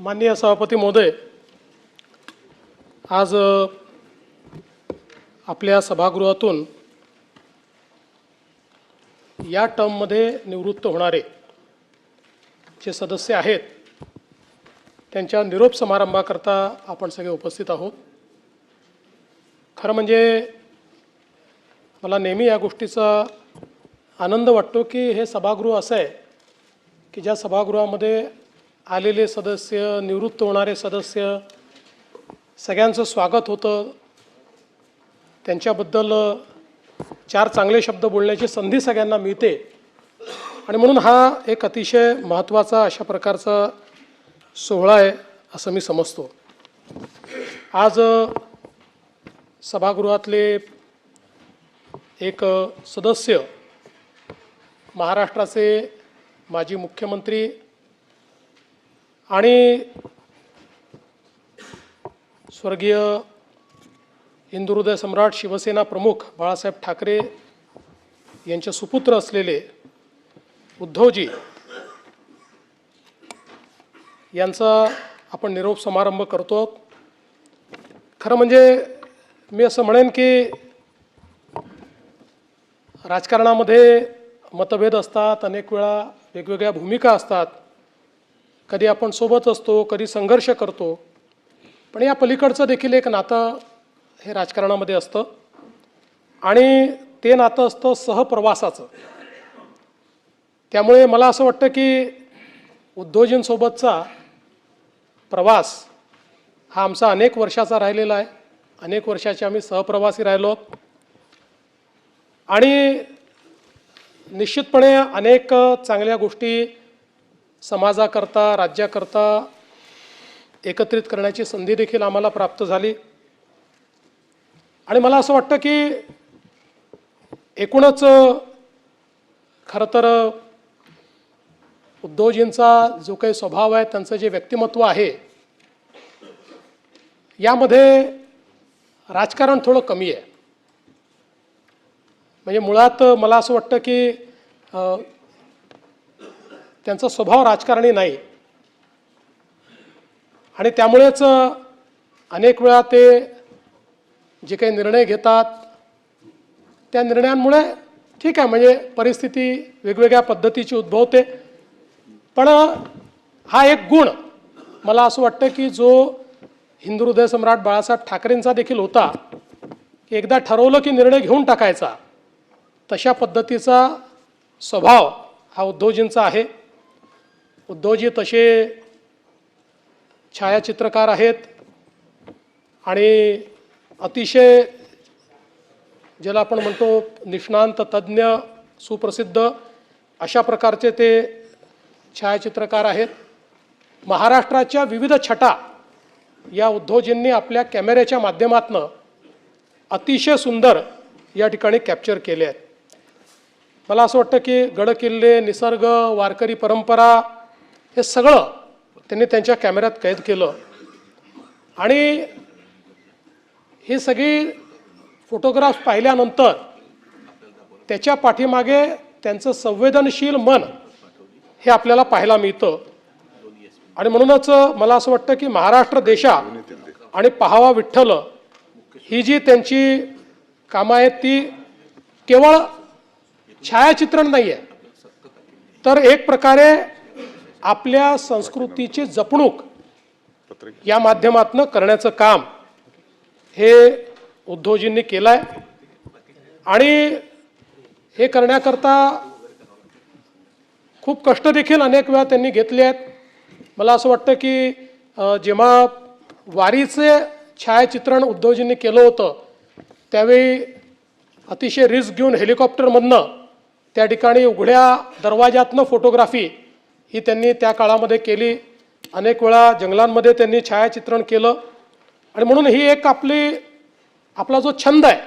माननीय सभापती महोदय, आज आपल्या सभागृहातून या टर्ममध्ये निवृत्त होणारे जे सदस्य आहेत त्यांच्या निरोप समारंभाकरता आपण सगळे उपस्थित आहोत। खरं म्हणजे मला नेहमी या गोष्टीचा आनंद वाटतो की हे सभागृह असं आहे की ज्या सभागृहामध्ये आलेले सदस्य, निवृत्त होणारे सदस्य सगळ्यांचं स्वागत होतं, त्यांच्याबद्दल चार चांगले शब्द बोलण्याची संधी सगळ्यांना मिळते आणि म्हणून हा एक अतिशय महत्त्वाचा अशा प्रकारचा सोहळा आहे असं मी समजतो। आज सभागृहातले एक सदस्य, महाराष्ट्राचे माजी मुख्यमंत्री आणि स्वर्गीय हिंदुहृदय सम्राट शिवसेना प्रमुख बाळासाहेब ठाकरे यांचे सुपुत्र असलेले उद्धवजी यांचा आपण निरोप समारंभ करतो। खरं म्हणजे मी असं म्हणेन की राजकारणामध्ये मतभेद असतात, अनेक वेळा वेगवेगळ्या भूमिका असतात, कधी आपण सोबत असतो, कधी संघर्ष करतो, पण या पलीकडचं देखील एक नातं हे राजकारणामध्ये असतं आणि ते नातं असतं सहप्रवासाचं। त्यामुळे मला असं वाटतं की उद्धवजींसोबतचा प्रवास हा आमचा अनेक वर्षाचा राहिलेला आहे, अनेक वर्षाचे आम्ही सहप्रवासी राहिलो आणि निश्चितपणे अनेक चांगल्या गोष्टी समाजाकरता, राज्याकरता एकत्रित करण्याची संधी देखील आम्हाला प्राप्त झाली आणि मला असं वाटतं की एकूणच खरं तर उद्धवजींचा जो काही स्वभाव आहे, त्यांचं जे व्यक्तिमत्व आहे, यामध्ये राजकारण थोडं कमी आहे। म्हणजे मुळात मला असं वाटतं की त्यांचा स्वभाव राजकारणी नाही आणि त्यामुळेच अनेक वेळा ते जे काही निर्णय घेतात त्या निर्णयांमुळे ठीक आहे, म्हणजे परिस्थिती वेगवेगळ्या पद्धतीची उद्भवते, पण हा एक गुण मला असं वाटतं की जो हिंदुहृदय सम्राट बाळासाहेब ठाकरेंचा देखील होता की एकदा ठरवलं की निर्णय घेऊन टाकायचा, तशा पद्धतीचा स्वभाव हा उद्धवजींचा आहे। उद्धवजी तसे छायाचित्रकार आहेत आणि अतिशय ज्याला आपण म्हणतो निष्णांत, तज्ज्ञ, सुप्रसिद्ध अशा प्रकारचे ते छायाचित्रकार आहेत। महाराष्ट्राच्या विविध छटा या उद्धवजींनी आपल्या कॅमेऱ्याच्या माध्यमातून अतिशय सुंदर या ठिकाणी कॅप्चर केले आहेत। मला असं वाटतं की गडकिल्ले, निसर्ग, वारकरी परंपरा हे सगळं त्यांनी त्यांच्या कॅमेऱ्यात कैद केलं आणि ही सगळी फोटोग्राफ्स पाहिल्यानंतर त्याच्या पाठीमागे त्यांचं संवेदनशील मन हे आपल्याला पाहायला मिळतं आणि म्हणूनच मला असं वाटतं की महाराष्ट्र देशा आणि पाहावा विठ्ठल ही जी त्यांची कामं आहेत ती केवळ छायाचित्रण नाही आहे, तर एक प्रकारे आपल्या संस्कृतीची जपणूक या माध्यमातून करण्याचं काम हे उद्धवजींनी केलं आहे आणि हे करण्याकरता खूप कष्ट देखील अनेक वेळा त्यांनी घेतले आहेत। मला असं वाटतं की जेव्हा वारीचे छायाचित्रण उद्धवजींनी केलं होतं त्यावेळी अतिशय रिस्क घेऊन हेलिकॉप्टरमधनं त्या ठिकाणी उघड्या दरवाजातनं फोटोग्राफी ही त्यांनी त्या काळामध्ये केली। अनेक वेळा जंगलांमध्ये त्यांनी छायाचित्रण केलं आणि म्हणून ही एक आपला जो छंद आहे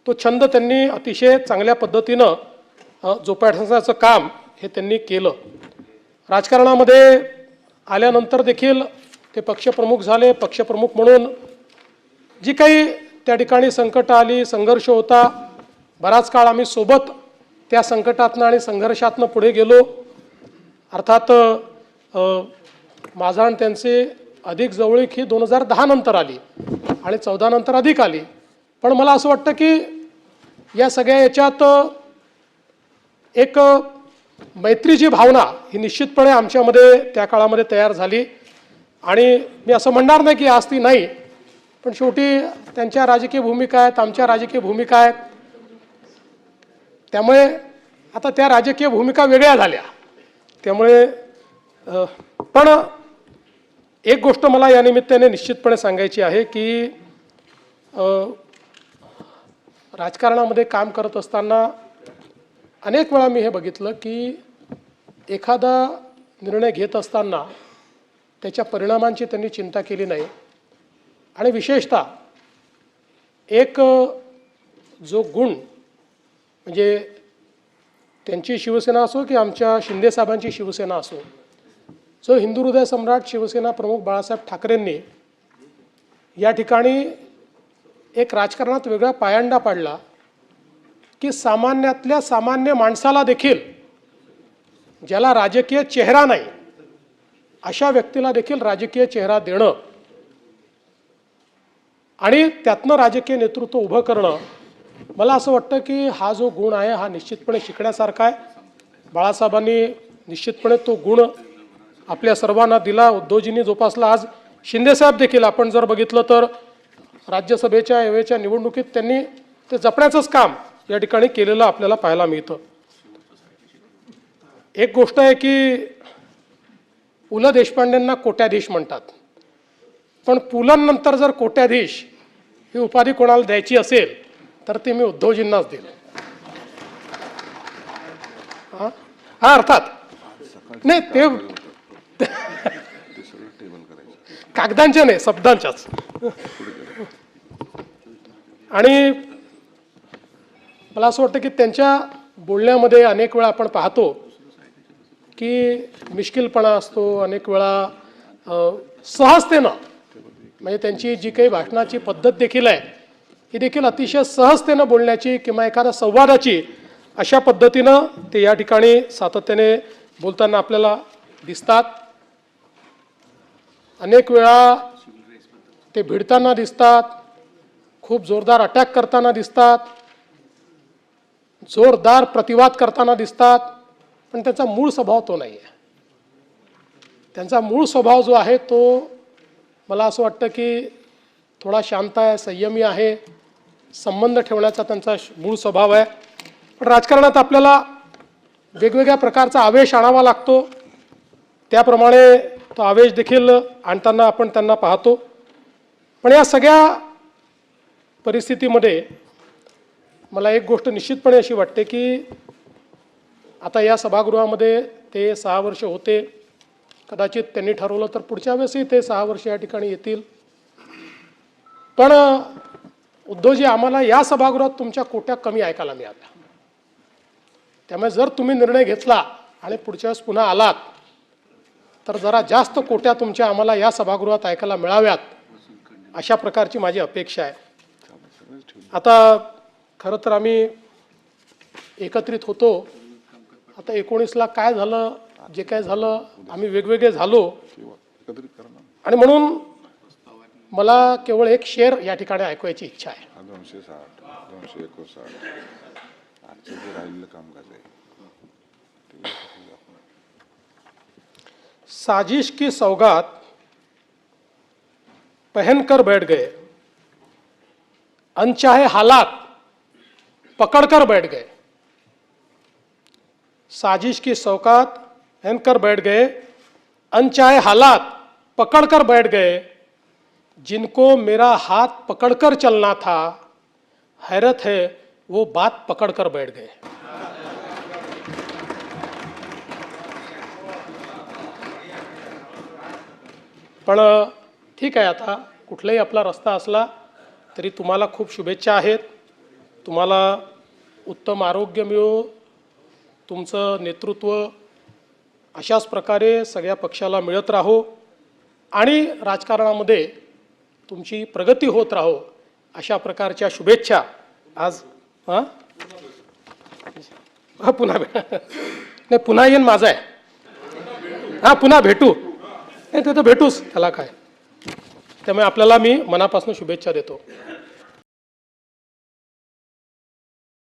तो छंद त्यांनी अतिशय चांगल्या पद्धतीनं जोपासण्याचं काम हे त्यांनी केलं। राजकारणामध्ये आल्यानंतर देखील ते पक्षप्रमुख झाले। पक्षप्रमुख म्हणून जी काही त्या ठिकाणी संकट आली, संघर्ष होता, बराच काळ आम्ही सोबत त्या संकटातनं आणि संघर्षातनं पुढे गेलो। अर्थात माझा आणि त्यांचे अधिक जवळीक ही 2010 नंतर आली आणि 14 नंतर अधिक आली. पण मला असं वाटतं की या सगळ्या याच्यात एक मैत्रीची भावना ही निश्चितपणे आमच्यामध्ये त्या काळामध्ये तयार झाली. आणि मी असं म्हणणार नाही की आज ती नाही, पण शेवटी त्यांच्या राजकीय भूमिका आहेत, आमच्या राजकीय भूमिका आहेत. त्यामुळे आता त्या राजकीय भूमिका वेगळ्या झाल्या. त्यामुळे पण एक गोष्ट मला या निमित्ताने निश्चितपणे सांगायची आहे की राजकारणामध्ये काम करत असताना अनेक वेळा मी हे बघितलं की एखादा निर्णय घेत असताना त्याच्या परिणामांची त्यांनी चिंता केली नाही. आणि विशेषतः एक जो गुण म्हणजे त्यांची शिवसेना असो की आमच्या शिंदेसाहेबांची शिवसेना असो, जो हिंदू हृदय सम्राट शिवसेना प्रमुख बाळासाहेब ठाकरेंनी या ठिकाणी एक राजकारणात वेगळा पायंडा पाडला की सामान्यातल्या सामान्य माणसाला देखील, ज्याला राजकीय चेहरा नाही अशा व्यक्तीला देखील राजकीय चेहरा देणं आणि त्यातनं राजकीय नेतृत्व उभं करणं, मला असं वाटतं की हा जो गुण आहे हा निश्चितपणे शिकण्यासारखा आहे. बाळासाहेबांनी निश्चितपणे तो गुण आपल्या सर्वांना दिला, उद्धवजींनी जोपासला. आज शिंदेसाहेब देखील आपण जर बघितलं तर राज्यसभेच्या यावेळच्या निवडणुकीत त्यांनी ते जपण्याचंच काम या ठिकाणी केलेलं आपल्याला पाहायला मिळतं. एक गोष्ट आहे की पु ल देशपांडेंना कोट्याधीश म्हणतात, पण पुलंनंतर जर कोट्याधीश ही उपाधी कोणाला द्यायची असेल तर ती मी उद्धवजींनाच देईल. हा अर्थात नाही, ते कागदांच्या नाही, शब्दांच्याच. आणि मला असं वाटतं की त्यांच्या बोलण्यामध्ये अनेक वेळा आपण पाहतो की मिश्किलपणा असतो, अनेक वेळा सहजतेनं, म्हणजे त्यांची जी काही भाषणाची पद्धत देखील आहे ही देखील अतिशय सहजतेनं बोलण्याची किंवा एखाद्या संवादाची अशा पद्धतीनं ते या ठिकाणी सातत्याने बोलताना आपल्याला दिसतात. अनेक वेळा ते भिडताना दिसतात, खूप जोरदार अटॅक करताना दिसतात, जोरदार प्रतिवाद करताना दिसतात, पण त्याचा मूळ स्वभाव तो नाही आहे. त्यांचा मूळ स्वभाव जो आहे तो मला असं वाटतं की थोडा शांत आहे, संयमी आहे, संबंध ठेवण्याचा त्यांचा मूळ स्वभाव आहे. पण राजकारणात आपल्याला वेगवेगळ्या प्रकारचा आवेश आणावा लागतो, त्याप्रमाणे तो आवेश देखील आणताना आपण त्यांना पाहतो. पण या सगळ्या परिस्थितीमध्ये मला एक गोष्ट निश्चितपणे अशी वाटते की आता या सभागृहामध्ये ते 6 वर्ष होते, कदाचित त्यांनी ठरवलं तर पुढच्या वेळेसही ते 6 वर्ष या ठिकाणी येतील. पण उद्धवजी, आम्हाला या सभागृहात तुमच्या कोट्या कमी ऐकायला मिळाल्या. त्यामुळे जर तुम्ही निर्णय घेतला आणि पुढच्या वेळेस पुन्हा आलात तर जरा जास्त कोट्या तुमच्या आम्हाला या सभागृहात ऐकायला मिळाव्यात, अशा प्रकारची माझी अपेक्षा आहे. आता खरं तर आम्ही एकत्रित होतो, आता 19ला काय झालं, जे काय झालं, आम्ही वेगवेगळे झालो आणि म्हणून मला केवळ एक शेर या ठिकाणी ऐकवायची इच्छा आहे. 260, 259 आजचं जे राहिलेलं कामकाज आहे ते साजिश की सौगात पहनकर बैठ गए, अनचाहे हालात पकड़कर बैठ गए. साजिश की सौगात पहनकर बैठ गए, अनचाहे हालात पकड़कर बैठ गए. जिनको मेरा हाथ पकड़कर चलना था, हैरत है वो बात पकड़कर बैठ गए. पण ठीक आहे, आता कुठलाही आपला रस्ता असला तरी तुम्हाला खूप शुभेच्छा आहेत. तुम्हाला उत्तम आरोग्य मिळो, तुमचं नेतृत्व अशाच प्रकारे सगळ्या पक्षाला मिळत राहो आणि राजकारणामध्ये तुमची प्रगती होत राहो, अशा प्रकारच्या शुभेच्छा आज पुन्हा नाही, पुन्हा येईन माझा आहे. पुन्हा भेटू. नाही ते तर भेटूच, त्याला काय. त्यामुळे आपल्याला मी मनापासून शुभेच्छा देतो.